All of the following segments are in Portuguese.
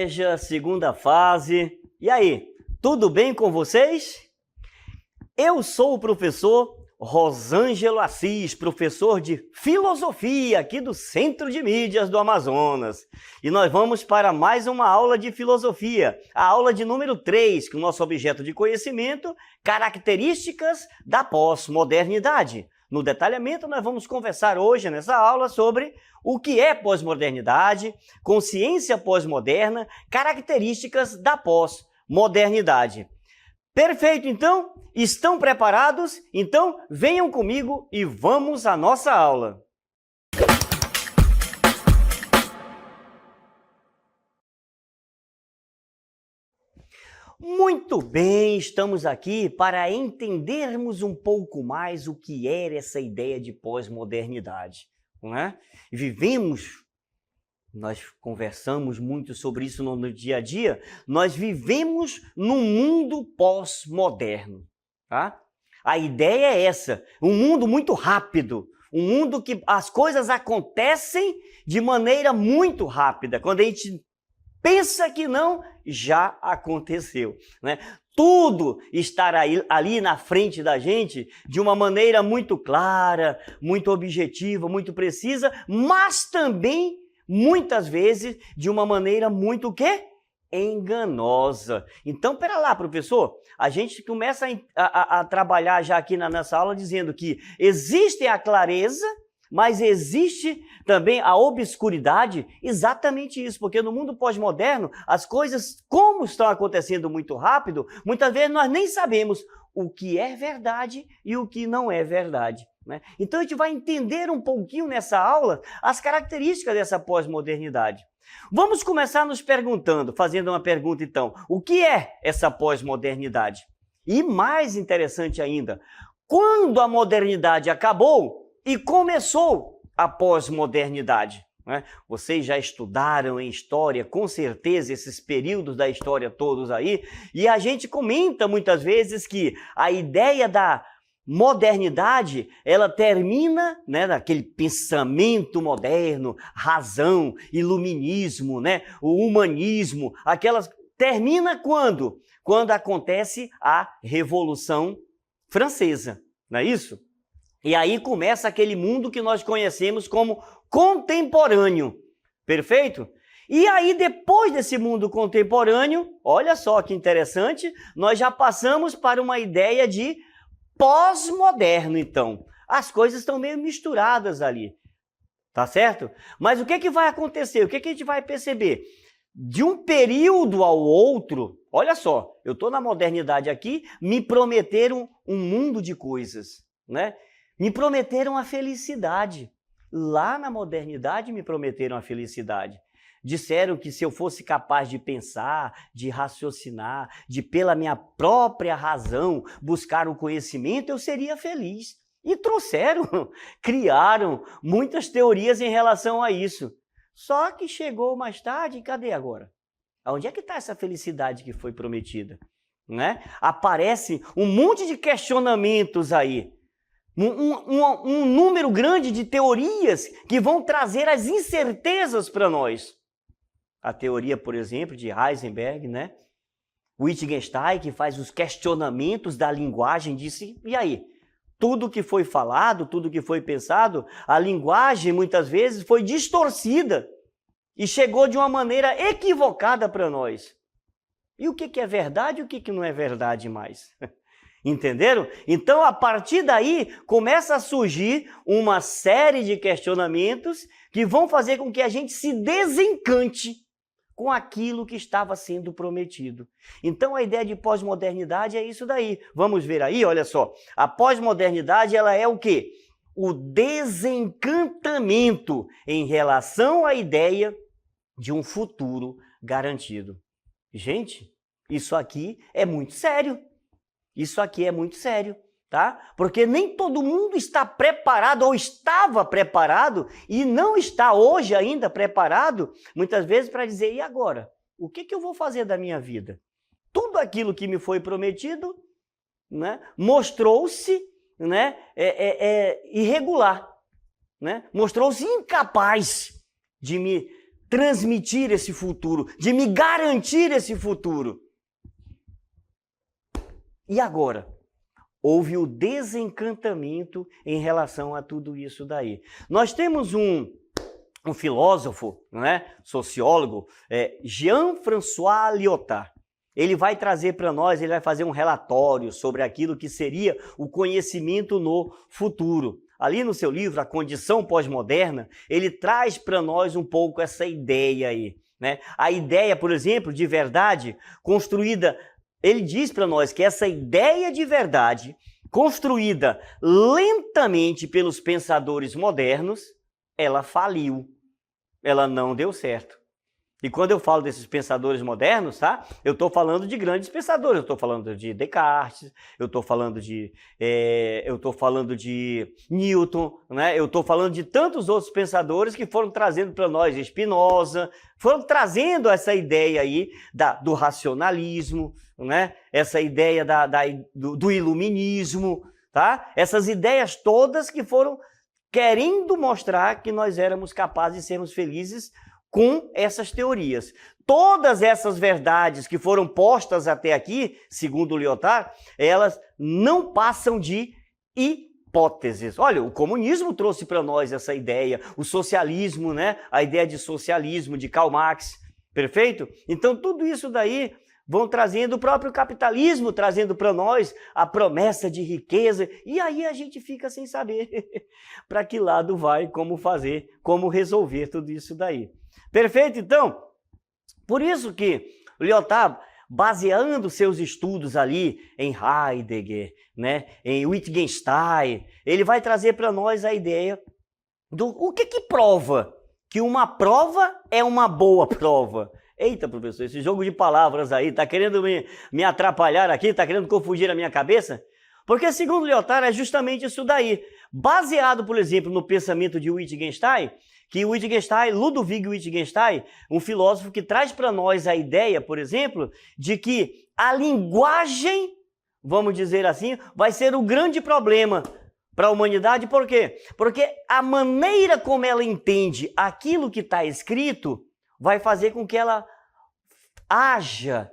estratégia, segunda fase. E aí, tudo bem com vocês? Eu sou o professor Rosângelo Assis, professor de filosofia aqui do Centro de Mídias do Amazonas. E nós vamos para mais uma aula de filosofia, a aula de número 3, com o nosso objeto de conhecimento, características da pós-modernidade. No detalhamento, nós vamos conversar hoje nessa aula sobre o que é pós-modernidade, consciência pós-moderna, características da pós-modernidade. Perfeito, então? Estão preparados? Então, venham comigo e vamos à nossa aula. Muito bem, estamos aqui para entendermos um pouco mais o que era essa ideia de pós-modernidade, não é? Nós conversamos muito sobre isso no dia a dia, nós vivemos num mundo pós-moderno, tá? A ideia é essa, um mundo muito rápido, um mundo que as coisas acontecem de maneira muito rápida. Quando a gente pensa que não, já aconteceu, né? Tudo estará ali na frente da gente de uma maneira muito clara, muito objetiva, muito precisa, mas também, muitas vezes, de uma maneira muito o quê? Enganosa. Então, pera lá, professor, a gente começa a trabalhar já aqui nessa aula dizendo que existe a clareza, mas existe também a obscuridade, exatamente isso, porque no mundo pós-moderno, as coisas, como estão acontecendo muito rápido, muitas vezes nós nem sabemos o que é verdade e o que não é verdade, né? Então a gente vai entender um pouquinho nessa aula as características dessa pós-modernidade. Vamos começar nos perguntando, fazendo uma pergunta então, o que é essa pós-modernidade? E mais interessante ainda, quando a modernidade acabou, e começou a pós-modernidade, né? Vocês já estudaram em história, com certeza, esses períodos da história todos aí, e a gente comenta muitas vezes que a ideia da modernidade, ela termina, né, naquele pensamento moderno, razão, iluminismo, né, o humanismo, termina quando? Quando acontece a Revolução Francesa, não é isso? E aí começa aquele mundo que nós conhecemos como contemporâneo, perfeito? E aí depois desse mundo contemporâneo, olha só que interessante, nós já passamos para uma ideia de pós-moderno, então. As coisas estão meio misturadas ali, tá certo? Mas o que vai acontecer? O que a gente vai perceber? De um período ao outro, olha só, eu estou na modernidade aqui, me prometeram um mundo de coisas, né? Me prometeram a felicidade. Lá na modernidade me prometeram a felicidade. Disseram que se eu fosse capaz de pensar, de raciocinar, de pela minha própria razão buscar o conhecimento, eu seria feliz. E criaram muitas teorias em relação a isso. Só que chegou mais tarde, e cadê agora? Onde é que está essa felicidade que foi prometida? Né? Aparece um monte de questionamentos aí. Um número grande de teorias que vão trazer as incertezas para nós. A teoria, por exemplo, de Heisenberg, né? Wittgenstein, que faz os questionamentos da linguagem, disse, e aí? Tudo que foi falado, tudo que foi pensado, a linguagem muitas vezes foi distorcida e chegou de uma maneira equivocada para nós. E o que é verdade e o que não é verdade mais? Entenderam? Então, a partir daí, começa a surgir uma série de questionamentos que vão fazer com que a gente se desencante com aquilo que estava sendo prometido. Então, a ideia de pós-modernidade é isso daí. Vamos ver aí, olha só. A pós-modernidade, ela é o quê? O desencantamento em relação à ideia de um futuro garantido. Gente, isso aqui é muito sério. Isso aqui é muito sério, tá? Porque nem todo mundo está preparado ou estava preparado e não está hoje ainda preparado, muitas vezes, para dizer, e agora? O que eu vou fazer da minha vida? Tudo aquilo que me foi prometido, né, mostrou-se, né, irregular, né? Mostrou-se incapaz de me transmitir esse futuro, de me garantir esse futuro. E agora? Houve o desencantamento em relação a tudo isso daí. Nós temos um filósofo, não é? Sociólogo, Jean-François Lyotard. Ele vai trazer para nós, ele vai fazer um relatório sobre aquilo que seria o conhecimento no futuro. Ali no seu livro, A Condição Pós-Moderna, ele traz para nós um pouco essa ideia aí, né? A ideia, por exemplo, de verdade construída, ele diz para nós que essa ideia de verdade, construída lentamente pelos pensadores modernos, ela faliu, ela não deu certo. E quando eu falo desses pensadores modernos, tá? Eu estou falando de grandes pensadores. Eu estou falando de Descartes, eu estou falando de Newton, né? Eu estou falando de tantos outros pensadores que foram trazendo para nós Spinoza, foram trazendo essa ideia aí do racionalismo, né? Essa ideia do iluminismo, tá? Essas ideias todas que foram querendo mostrar que nós éramos capazes de sermos felizes com essas teorias. Todas essas verdades que foram postas até aqui, segundo Lyotard, elas não passam de hipóteses. Olha, o comunismo trouxe para nós essa ideia, o socialismo, né? A ideia de socialismo de Karl Marx, perfeito? Então tudo isso daí vão trazendo o próprio capitalismo, trazendo para nós a promessa de riqueza, e aí a gente fica sem saber para que lado vai, como fazer, como resolver tudo isso daí. Perfeito? Então, por isso que Lyotard, baseando seus estudos ali em Heidegger, né, em Wittgenstein, ele vai trazer para nós a ideia do o que prova que uma prova é uma boa prova. Eita, professor, esse jogo de palavras aí, tá querendo me atrapalhar aqui, tá querendo confundir a minha cabeça? Porque, segundo Lyotard, é justamente isso daí. Baseado, por exemplo, no pensamento de Wittgenstein, que Ludwig Wittgenstein, um filósofo que traz para nós a ideia, por exemplo, de que a linguagem, vamos dizer assim, vai ser o grande problema para a humanidade. Por quê? Porque a maneira como ela entende aquilo que está escrito vai fazer com que ela haja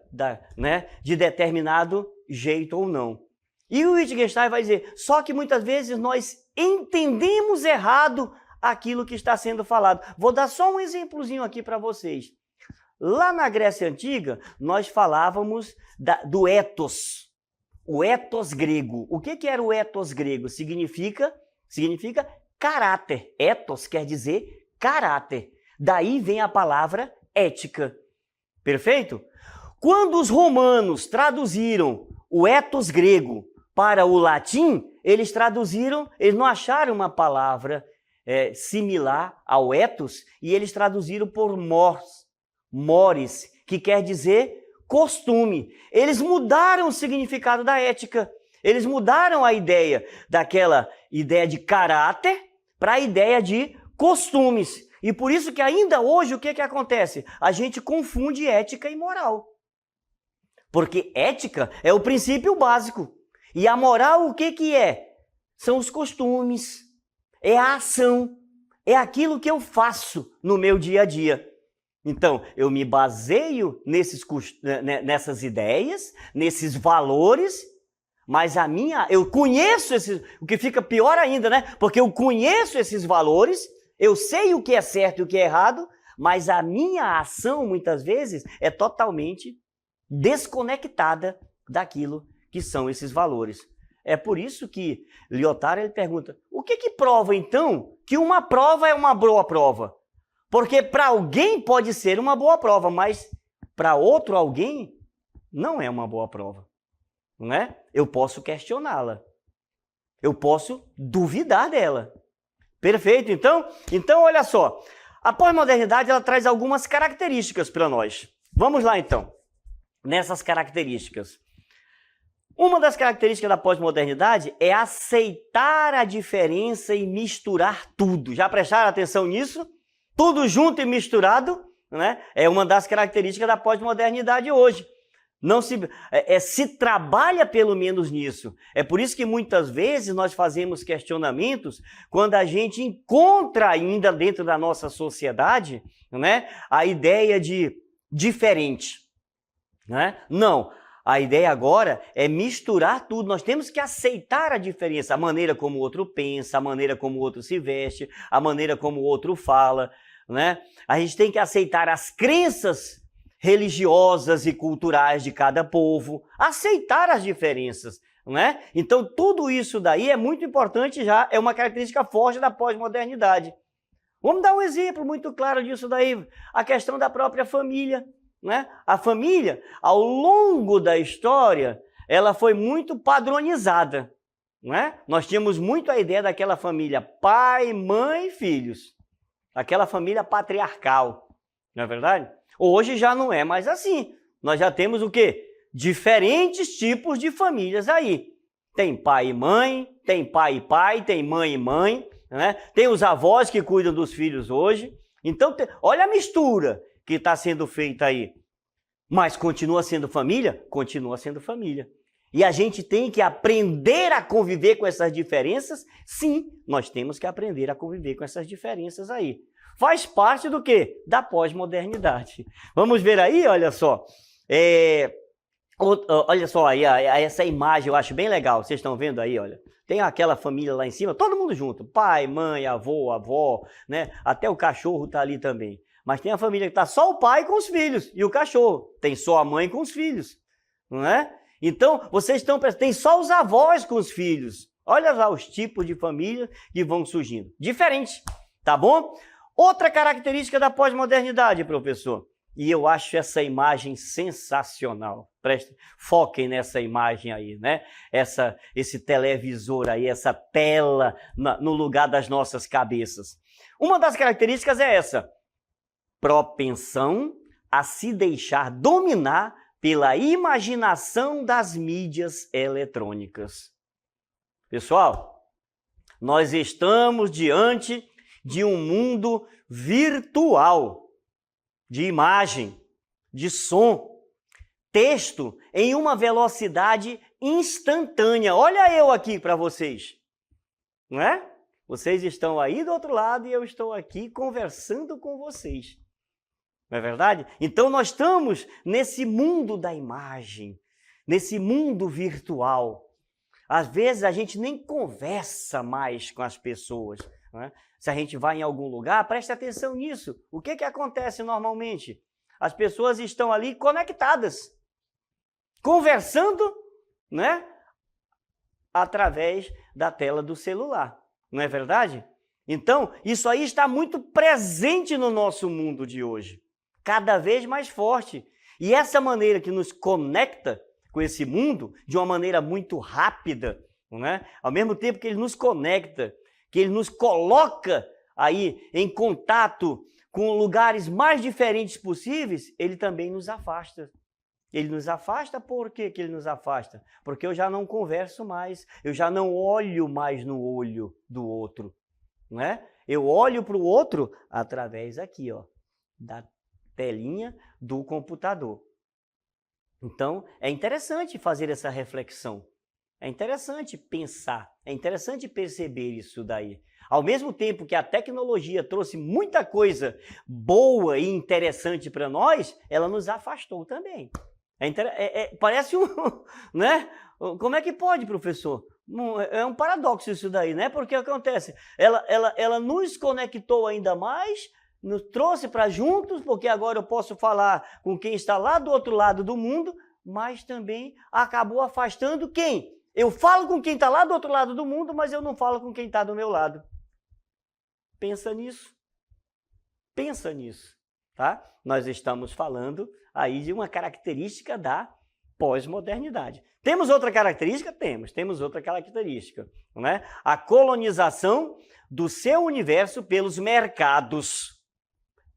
de determinado jeito ou não. E o Wittgenstein vai dizer, só que muitas vezes nós entendemos errado aquilo que está sendo falado. Vou dar só um exemplozinho aqui para vocês. Lá na Grécia Antiga, nós falávamos do ethos, o ethos grego. O que era o ethos grego? Significa caráter. Ethos quer dizer caráter. Daí vem a palavra ética. Perfeito? Quando os romanos traduziram o ethos grego para o latim, eles não acharam uma palavra similar ao ethos, e eles traduziram por mores, que quer dizer costume. Eles mudaram o significado da ética, eles mudaram a ideia daquela ideia de caráter para a ideia de costumes. E por isso que ainda hoje o que acontece? A gente confunde ética e moral. Porque ética é o princípio básico. E a moral o que é? São os costumes, é a ação, é aquilo que eu faço no meu dia a dia. Então, eu me baseio nessas ideias, nesses valores, mas eu conheço o que fica pior ainda, né? Porque eu conheço esses valores, eu sei o que é certo e o que é errado, mas a minha ação, muitas vezes, é totalmente desconectada daquilo que são esses valores. É por isso que Lyotard ele pergunta, o que prova, então, que uma prova é uma boa prova? Porque para alguém pode ser uma boa prova, mas para outro alguém não é uma boa prova. Não é? Eu posso questioná-la. Eu posso duvidar dela. Perfeito? Então, olha só. A pós-modernidade ela traz algumas características para nós. Vamos lá, então. Nessas características. Uma das características da pós-modernidade é aceitar a diferença e misturar tudo. Já prestaram atenção nisso? Tudo junto e misturado, né? É uma das características da pós-modernidade hoje. Não se trabalha pelo menos nisso. É por isso que muitas vezes nós fazemos questionamentos quando a gente encontra ainda dentro da nossa sociedade, né, a ideia de diferente. Né? Não, a ideia agora é misturar tudo. Nós temos que aceitar a diferença, a maneira como o outro pensa, a maneira como o outro se veste, a maneira como o outro fala. Né? A gente tem que aceitar as crenças religiosas e culturais de cada povo, aceitar as diferenças, né? Então, tudo isso daí é muito importante já, é uma característica forte da pós-modernidade. Vamos dar um exemplo muito claro disso daí, a questão da própria família, né? A família, ao longo da história, ela foi muito padronizada, né? Nós tínhamos muito a ideia daquela família pai, mãe e filhos, aquela família patriarcal, não é verdade? Hoje já não é mais assim. Nós já temos o quê? Diferentes tipos de famílias aí. Tem pai e mãe, tem pai e pai, tem mãe e mãe, né? Tem os avós que cuidam dos filhos hoje. Então, olha a mistura que está sendo feita aí. Mas continua sendo família? Continua sendo família. E a gente tem que aprender a conviver com essas diferenças? Sim, nós temos que aprender a conviver com essas diferenças aí. Faz parte do quê? Da pós-modernidade. Vamos ver aí, olha só. Olha só aí, essa imagem eu acho bem legal. Vocês estão vendo aí, olha. Tem aquela família lá em cima, todo mundo junto. Pai, mãe, avô, avó, né? Até o cachorro está ali também. Mas tem a família que está só o pai com os filhos e o cachorro. Tem só a mãe com os filhos, não é? Então, vocês estão pensando, tem só os avós com os filhos. Olha lá os tipos de família que vão surgindo. Diferente, tá bom? Outra característica da pós-modernidade, professor, e eu acho essa imagem sensacional. Foquem nessa imagem aí, né? Esse televisor aí, essa tela no lugar das nossas cabeças. Uma das características é essa: propensão a se deixar dominar pela imaginação das mídias eletrônicas. Pessoal, nós estamos diante de um mundo virtual, de imagem, de som, texto em uma velocidade instantânea. Olha eu aqui para vocês, não é? Vocês estão aí do outro lado e eu estou aqui conversando com vocês. Não é verdade? Então nós estamos nesse mundo da imagem, nesse mundo virtual. Às vezes a gente nem conversa mais com as pessoas, não é? Se a gente vai em algum lugar, preste atenção nisso. O que acontece normalmente? As pessoas estão ali conectadas, conversando, né? Através da tela do celular. Não é verdade? Então, isso aí está muito presente no nosso mundo de hoje. Cada vez mais forte. E essa maneira que nos conecta com esse mundo, de uma maneira muito rápida, não é? Ao mesmo tempo que ele nos conecta, que ele nos coloca aí em contato com lugares mais diferentes possíveis, ele também nos afasta. Ele nos afasta, por que ele nos afasta? Porque eu já não converso mais, eu já não olho mais no olho do outro, não é? Eu olho para o outro através aqui, ó, da telinha do computador. Então, é interessante fazer essa reflexão. É interessante pensar, é interessante perceber isso daí. Ao mesmo tempo que a tecnologia trouxe muita coisa boa e interessante para nós, ela nos afastou também. Parece um... né? Como é que pode, professor? É um paradoxo isso daí, né? Porque acontece, ela nos conectou ainda mais, nos trouxe para juntos, porque agora eu posso falar com quem está lá do outro lado do mundo, mas também acabou afastando quem? Eu falo com quem está lá do outro lado do mundo, mas eu não falo com quem está do meu lado. Pensa nisso. Pensa nisso, tá? Nós estamos falando aí de uma característica da pós-modernidade. Temos outra característica? Temos outra característica, não é? A colonização do seu universo pelos mercados.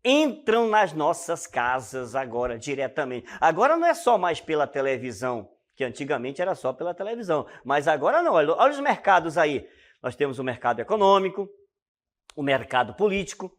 Entram nas nossas casas agora diretamente. Agora não é só mais pela televisão, que antigamente era só pela televisão, mas agora não. Olha os mercados aí. Nós temos o mercado econômico, o mercado político,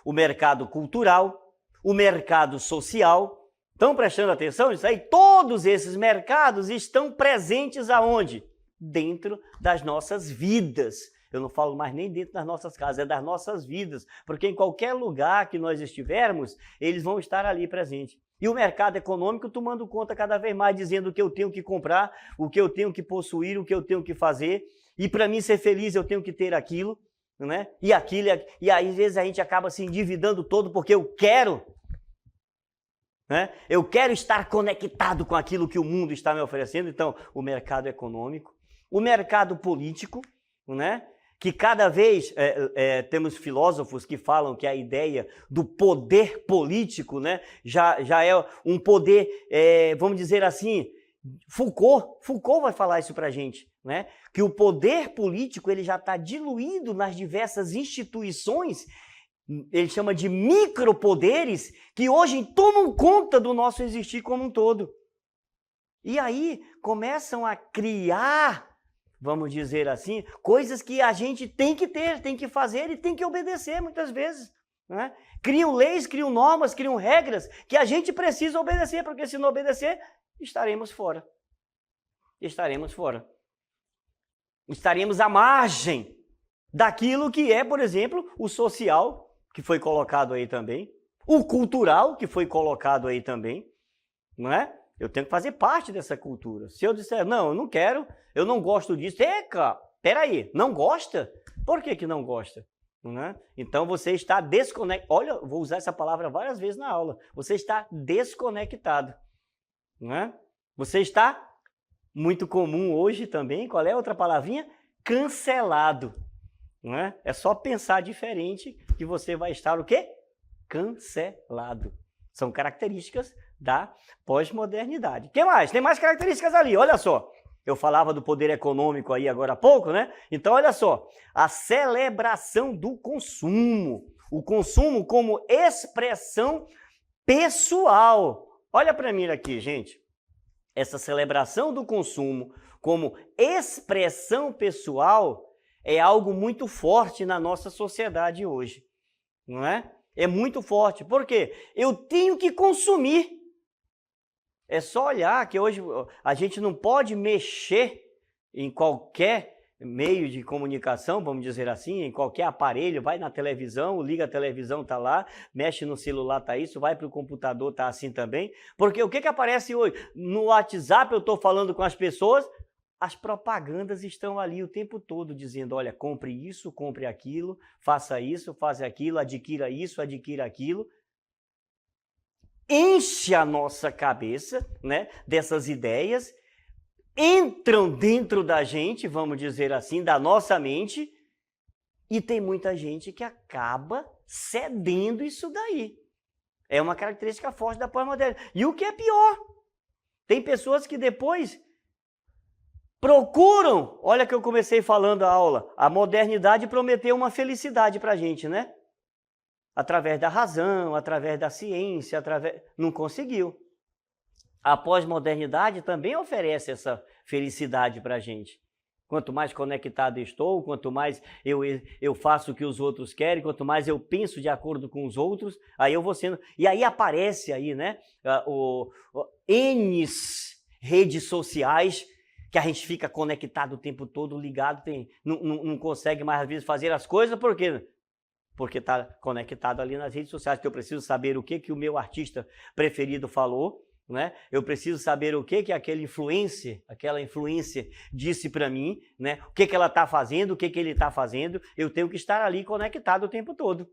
o mercado cultural, o mercado social, Estão prestando atenção nisso aí? Todos esses mercados estão presentes aonde? Dentro das nossas vidas. Eu não falo mais nem dentro das nossas casas, é das nossas vidas. Porque em qualquer lugar que nós estivermos, eles vão estar ali presentes. E o mercado econômico tomando conta cada vez mais, dizendo o que eu tenho que comprar, o que eu tenho que possuir, o que eu tenho que fazer. E para mim ser feliz eu tenho que ter aquilo, né? E aquilo, e aí, às vezes a gente acaba se endividando todo porque eu quero. Né? Eu quero estar conectado com aquilo que o mundo está me oferecendo. Então, o mercado econômico, o mercado político, né? Que cada vez temos filósofos que falam que a ideia do poder político, né? já é um poder, vamos dizer assim, Foucault vai falar isso para a gente, né? Que o poder político ele já está diluído nas diversas instituições. Ele chama de micropoderes que hoje tomam conta do nosso existir como um todo. E aí começam a criar, vamos dizer assim, coisas que a gente tem que ter, tem que fazer e tem que obedecer muitas vezes. Né? Criam leis, criam normas, criam regras que a gente precisa obedecer, porque se não obedecer, estaremos fora. Estaremos fora. Estaremos à margem daquilo que é, por exemplo, o social, que foi colocado aí também, o cultural, que foi colocado aí também, não é? Eu tenho que fazer parte dessa cultura. Se eu disser, não, eu não quero, eu não gosto disso, peraí, não gosta? Por que não gosta? Não é? Então você está desconectado. Olha, vou usar essa palavra várias vezes na aula. Você está desconectado. Não é? Você está, muito comum hoje também, qual é a outra palavrinha? Cancelado. Não é? É só pensar diferente que você vai estar o quê? Cancelado. São características da pós-modernidade. O que mais? Tem mais características ali, olha só. Eu falava do poder econômico aí agora há pouco, né? Então, olha só. A celebração do consumo. O consumo como expressão pessoal. Olha para mim aqui, gente. Essa celebração do consumo como expressão pessoal é algo muito forte na nossa sociedade hoje, não é? É muito forte. Por quê? Eu tenho que consumir. É só olhar que hoje a gente não pode mexer em qualquer meio de comunicação, vamos dizer assim, em qualquer aparelho, vai na televisão, liga a televisão, tá lá, mexe no celular, tá isso, vai para o computador, tá assim também. Porque o que aparece hoje? No WhatsApp eu estou falando com as pessoas, as propagandas estão ali o tempo todo dizendo, olha, compre isso, compre aquilo, faça isso, faça aquilo, adquira isso, adquira aquilo. Enche a nossa cabeça, né, dessas ideias, entram dentro da gente, vamos dizer assim, da nossa mente, e tem muita gente que acaba cedendo isso daí. É uma característica forte da pós-modernidade. E o que é pior, tem pessoas que depois procuram, olha que eu comecei falando a aula, a modernidade prometeu uma felicidade para a gente, né? Através da razão, através da ciência, não conseguiu. A pós-modernidade também oferece essa felicidade para a gente. Quanto mais conectado estou, quanto mais eu faço o que os outros querem, quanto mais eu penso de acordo com os outros, aí eu vou sendo... E aí aparece aí, né, N redes sociais que a gente fica conectado o tempo todo, ligado, não consegue mais às vezes fazer as coisas, por quê? Porque está conectado ali nas redes sociais, que eu preciso saber o que o meu artista preferido falou, né? Eu preciso saber o que aquela influencer disse para mim, né? O que ela está fazendo, o que ele está fazendo, eu tenho que estar ali conectado o tempo todo.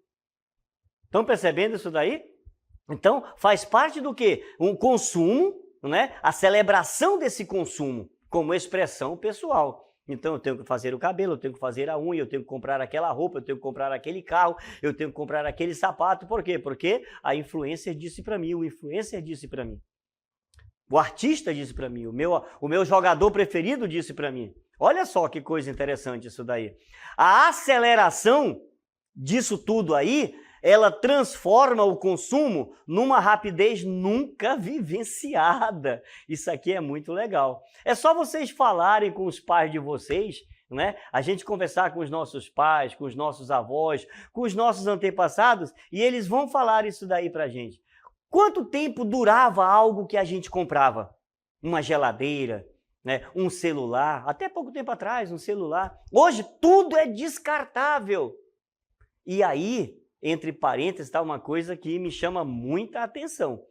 Estão percebendo isso daí? Então, faz parte do quê? Um consumo, né? A celebração desse consumo como expressão pessoal. Então eu tenho que fazer o cabelo, eu tenho que fazer a unha, eu tenho que comprar aquela roupa, eu tenho que comprar aquele carro, eu tenho que comprar aquele sapato. Por quê? Porque a influencer disse para mim, o influencer disse para mim. O artista disse para mim, o meu jogador preferido disse para mim. Olha só que coisa interessante isso daí. A aceleração disso tudo aí, ela transforma o consumo numa rapidez nunca vivenciada. Isso aqui é muito legal. É só vocês falarem com os pais de vocês, né? A gente conversar com os nossos pais, com os nossos avós, com os nossos antepassados, e eles vão falar isso daí pra gente. Quanto tempo durava algo que a gente comprava? Uma geladeira, né? Um celular, até pouco tempo atrás, um celular. Hoje tudo é descartável. E aí, entre parênteses, está uma coisa que me chama muita atenção.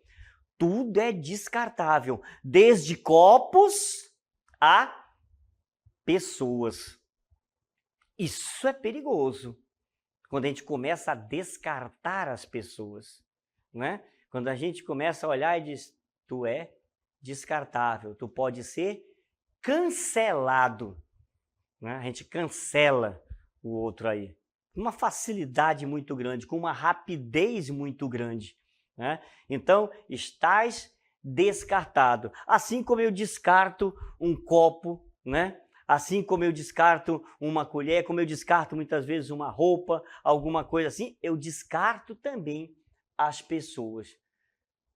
Tudo é descartável, desde copos a pessoas. Isso é perigoso, quando a gente começa a descartar as pessoas, né? Quando a gente começa a olhar e diz, tu é descartável, tu pode ser cancelado, né? A gente cancela o outro aí, com uma facilidade muito grande, com uma rapidez muito grande, né? Então, estás descartado. Assim como eu descarto um copo, né? Assim como eu descarto uma colher, como eu descarto muitas vezes uma roupa, alguma coisa assim, eu descarto também as pessoas.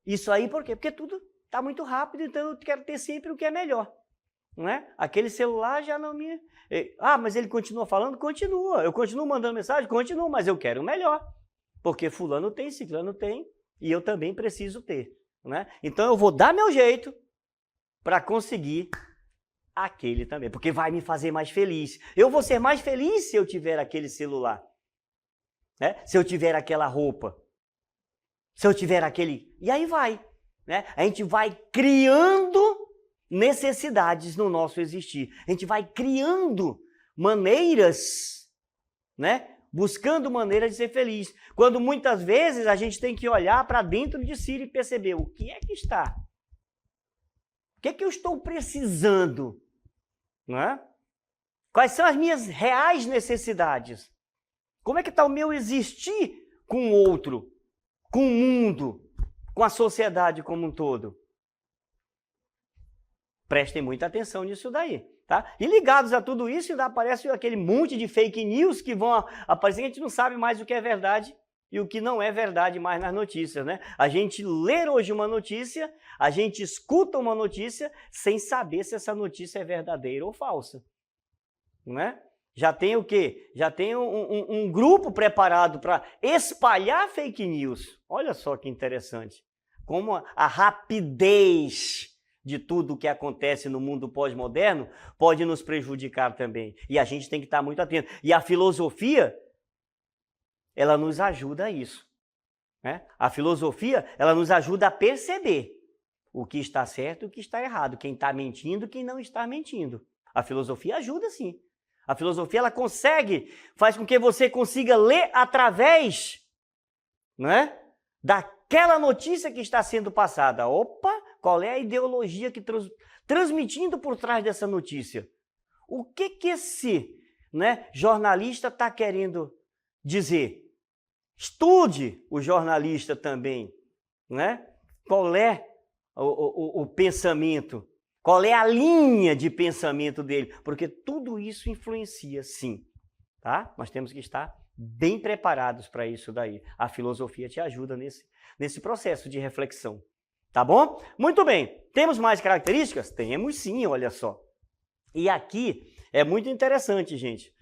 Isso aí por quê? Porque tudo está muito rápido, então eu quero ter sempre o que é melhor. Não é? Aquele celular já não me... Ah, mas ele continua falando? Continua. Eu continuo mandando mensagem? Continuo, mas eu quero o melhor. Porque fulano tem, ciclano tem, e eu também preciso ter. Né? Então eu vou dar meu jeito para conseguir aquele também, porque vai me fazer mais feliz. Eu vou ser mais feliz se eu tiver aquele celular, né? Se eu tiver aquela roupa, se eu tiver aquele... E aí vai, né? A gente vai criando necessidades no nosso existir. A gente vai criando maneiras, né? Buscando maneiras de ser feliz. Quando muitas vezes a gente tem que olhar para dentro de si e perceber o que é que está. O que é que eu estou precisando? Não é? Quais são as minhas reais necessidades? Como é que está o meu existir com o outro, com o mundo, com a sociedade como um todo? Prestem muita atenção nisso daí, tá? E ligados a tudo isso, ainda aparece aquele monte de fake news que vão aparecer, a gente não sabe mais o que é verdade e o que não é verdade mais nas notícias, né? A gente lê hoje uma notícia, a gente escuta uma notícia sem saber se essa notícia é verdadeira ou falsa, né? Já tem o quê? Já tem um grupo preparado para espalhar fake news. Olha só que interessante. Como a rapidez de tudo o que acontece no mundo pós-moderno pode nos prejudicar também. E a gente tem que estar muito atento. E a filosofia, ela nos ajuda a isso, né? A filosofia, ela nos ajuda a perceber o que está certo e o que está errado, quem está mentindo e quem não está mentindo. A filosofia ajuda sim. A filosofia, ela faz com que você consiga ler através, né, daquela notícia que está sendo passada. Opa, qual é a ideologia que transmitindo por trás dessa notícia? O que esse, né, jornalista está querendo dizer? Estude o jornalista também, né? Qual é o pensamento? Qual é a linha de pensamento dele? Porque tudo isso influencia, sim, tá? Nós temos que estar bem preparados para isso daí. A filosofia te ajuda nesse processo de reflexão, tá bom? Muito bem. Temos mais características? Temos sim, olha só. E aqui é muito interessante, gente,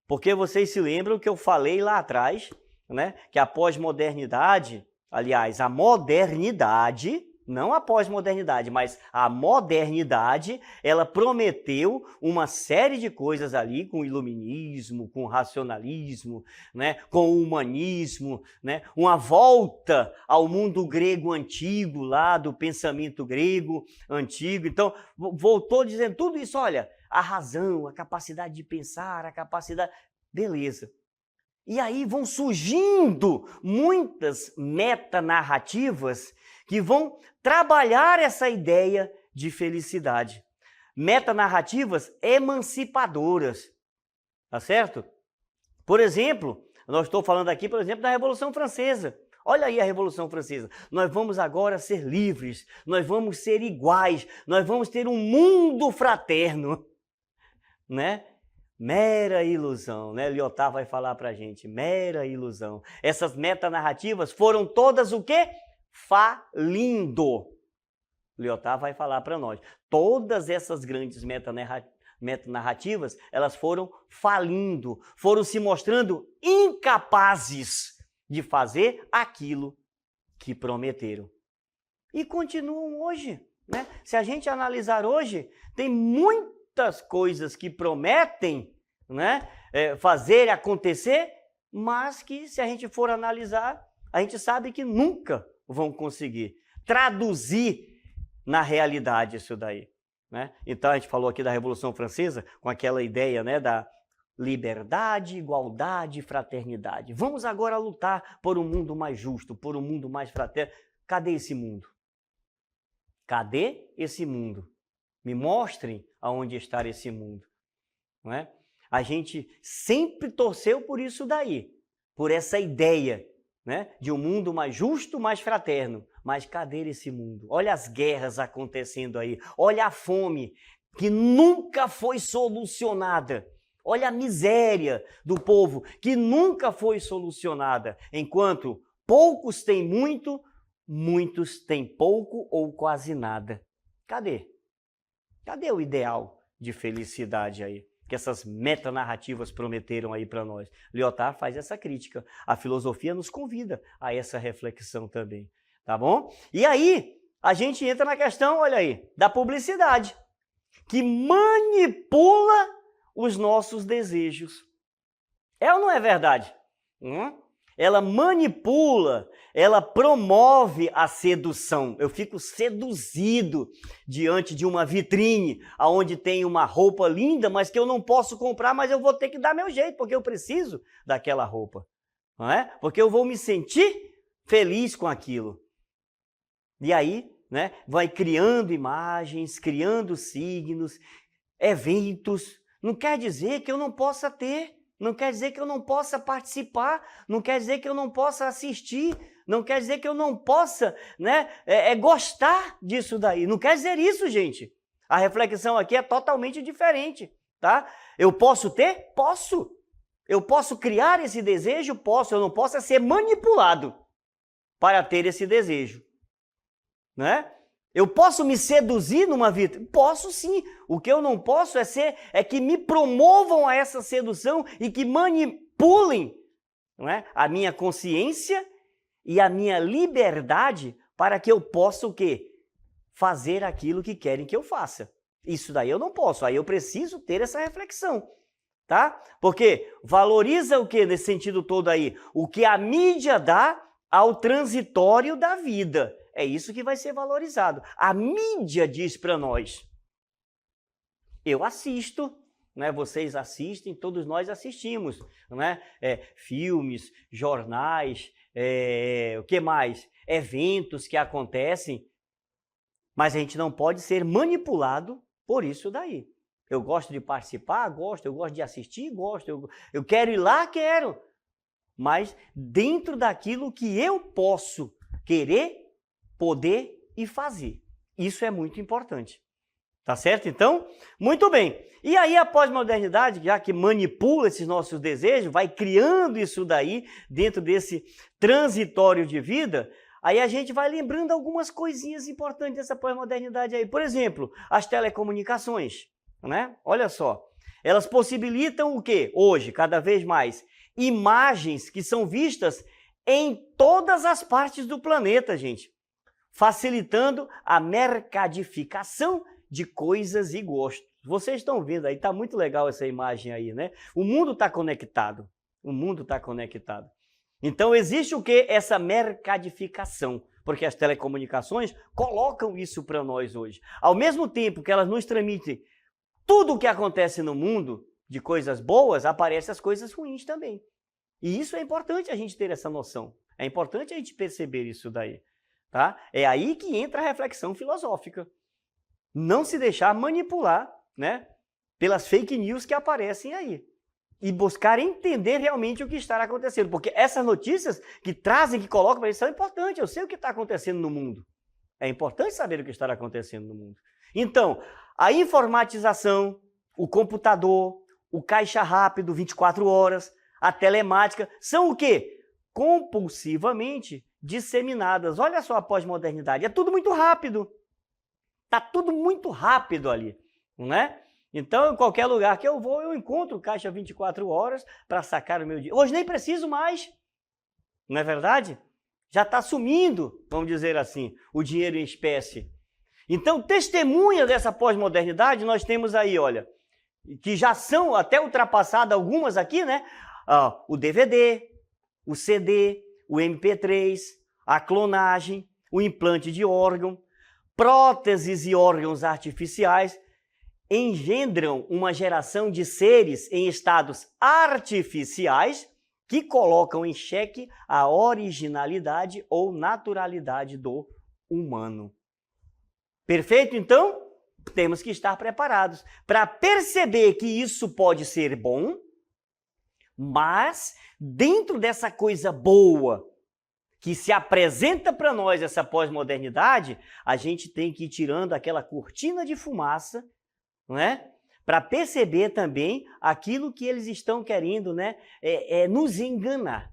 porque vocês se lembram que eu falei lá atrás, né, que a pós-modernidade, aliás, a modernidade, não a pós-modernidade, mas a modernidade, ela prometeu uma série de coisas ali com o iluminismo, com o racionalismo, né, com o humanismo, né, uma volta ao mundo grego antigo, lá do pensamento grego antigo. Então, voltou dizendo tudo isso, olha, a razão, a capacidade de pensar, a capacidade... Beleza. E aí vão surgindo muitas metanarrativas que vão trabalhar essa ideia de felicidade. Metanarrativas emancipadoras, tá certo? Por exemplo, nós estou falando aqui, por exemplo, da Revolução Francesa. Olha aí a Revolução Francesa. Nós vamos agora ser livres, nós vamos ser iguais, nós vamos ter um mundo fraterno, né? Mera ilusão, né? Lyotard vai falar para a gente, mera ilusão. Essas metanarrativas foram todas o quê? Falindo. Lyotard vai falar para nós. Todas essas grandes metanarrativas, elas foram falindo, foram se mostrando incapazes de fazer aquilo que prometeram. E continuam hoje, né? Se a gente analisar hoje, tem muitas coisas que prometem, né, fazer acontecer, mas que se a gente for analisar, a gente sabe que nunca vão conseguir traduzir na realidade isso daí, né? Então a gente falou aqui da Revolução Francesa com aquela ideia, né, da liberdade, igualdade, fraternidade. Vamos agora lutar por um mundo mais justo, por um mundo mais fraterno. Cadê esse mundo? Cadê esse mundo? Me mostrem aonde está esse mundo, não é? A gente sempre torceu por isso daí, por essa ideia, né, de um mundo mais justo, mais fraterno. Mas cadê esse mundo? Olha as guerras acontecendo aí, olha a fome que nunca foi solucionada, olha a miséria do povo que nunca foi solucionada. Enquanto poucos têm muito, muitos têm pouco ou quase nada. Cadê? Cadê o ideal de felicidade aí? Que essas metanarrativas prometeram aí para nós. Lyotard faz essa crítica. A filosofia nos convida a essa reflexão também, tá bom? E aí, a gente entra na questão, olha aí, da publicidade, que manipula os nossos desejos. É ou não é verdade? Ela manipula, ela promove a sedução. Eu fico seduzido diante de uma vitrine onde tem uma roupa linda, mas que eu não posso comprar, mas eu vou ter que dar meu jeito, porque eu preciso daquela roupa, não é? Porque eu vou me sentir feliz com aquilo. E aí, né, vai criando imagens, criando signos, eventos. Não quer dizer que eu não possa ter. Não quer dizer que eu não possa participar, não quer dizer que eu não possa assistir, não quer dizer que eu não possa, né, gostar disso daí. Não quer dizer isso, gente. A reflexão aqui é totalmente diferente, tá? Eu posso ter? Posso. Eu posso criar esse desejo? Posso. Eu não posso ser manipulado para ter esse desejo, né? Eu posso me seduzir numa vida? Posso sim. O que eu não posso é que me promovam a essa sedução e que manipulem, não é, a minha consciência e a minha liberdade para que eu possa o quê? Fazer aquilo que querem que eu faça. Isso daí eu não posso. Aí eu preciso ter essa reflexão, tá? Porque valoriza o quê nesse sentido todo aí? O que a mídia dá ao transitório da vida. É isso que vai ser valorizado. A mídia diz para nós. Eu assisto, né? Vocês assistem, todos nós assistimos, né? Filmes, jornais, o que mais? Eventos que acontecem, mas a gente não pode ser manipulado por isso daí. Eu gosto de participar, gosto, eu gosto de assistir, gosto, eu quero ir lá, quero, mas dentro daquilo que eu posso querer, poder e fazer. Isso é muito importante. Tá certo, então? Muito bem. E aí a pós-modernidade, já que manipula esses nossos desejos, vai criando isso daí dentro desse transitório de vida, aí a gente vai lembrando algumas coisinhas importantes dessa pós-modernidade aí. Por exemplo, as telecomunicações, né? Olha só, elas possibilitam o quê? Hoje, cada vez mais, imagens que são vistas em todas as partes do planeta, gente, facilitando a mercadificação de coisas e gostos. Vocês estão vendo aí, tá muito legal essa imagem aí, né? O mundo está conectado, o mundo está conectado. Então existe o que? Essa mercadificação, porque as telecomunicações colocam isso para nós hoje. Ao mesmo tempo que elas nos transmitem tudo o que acontece no mundo, de coisas boas, aparecem as coisas ruins também. E isso é importante a gente ter essa noção, é importante a gente perceber isso daí. Tá? É aí que entra a reflexão filosófica. Não se deixar manipular, né, pelas fake news que aparecem aí. E buscar entender realmente o que está acontecendo. Porque essas notícias que trazem, que colocam para eles, são importantes. Eu sei o que está acontecendo no mundo. É importante saber o que está acontecendo no mundo. Então, a informatização, o computador, o caixa rápido, 24 horas, a telemática, são o quê? Compulsivamente disseminadas. Olha só a pós-modernidade, é tudo muito rápido. Tá tudo muito rápido ali, não é? Então, em qualquer lugar que eu vou, eu encontro caixa 24 horas para sacar o meu dinheiro. Hoje nem preciso mais, não é verdade? Já está sumindo, vamos dizer assim, o dinheiro em espécie. Então, testemunha dessa pós-modernidade, nós temos aí, olha, que já são até ultrapassadas algumas aqui, né? O DVD, o CD, o MP3, a clonagem, o implante de órgão, próteses e órgãos artificiais engendram uma geração de seres em estados artificiais que colocam em xeque a originalidade ou naturalidade do humano. Perfeito? Então, temos que estar preparados para perceber que isso pode ser bom, mas dentro dessa coisa boa que se apresenta para nós, essa pós-modernidade, a gente tem que ir tirando aquela cortina de fumaça, não é? Para perceber também aquilo que eles estão querendo, né? Nos enganar.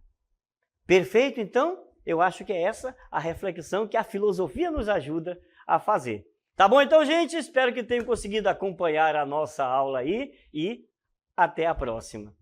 Perfeito? Então, eu acho que é essa a reflexão que a filosofia nos ajuda a fazer. Tá bom então, gente? Espero que tenham conseguido acompanhar a nossa aula aí e até a próxima.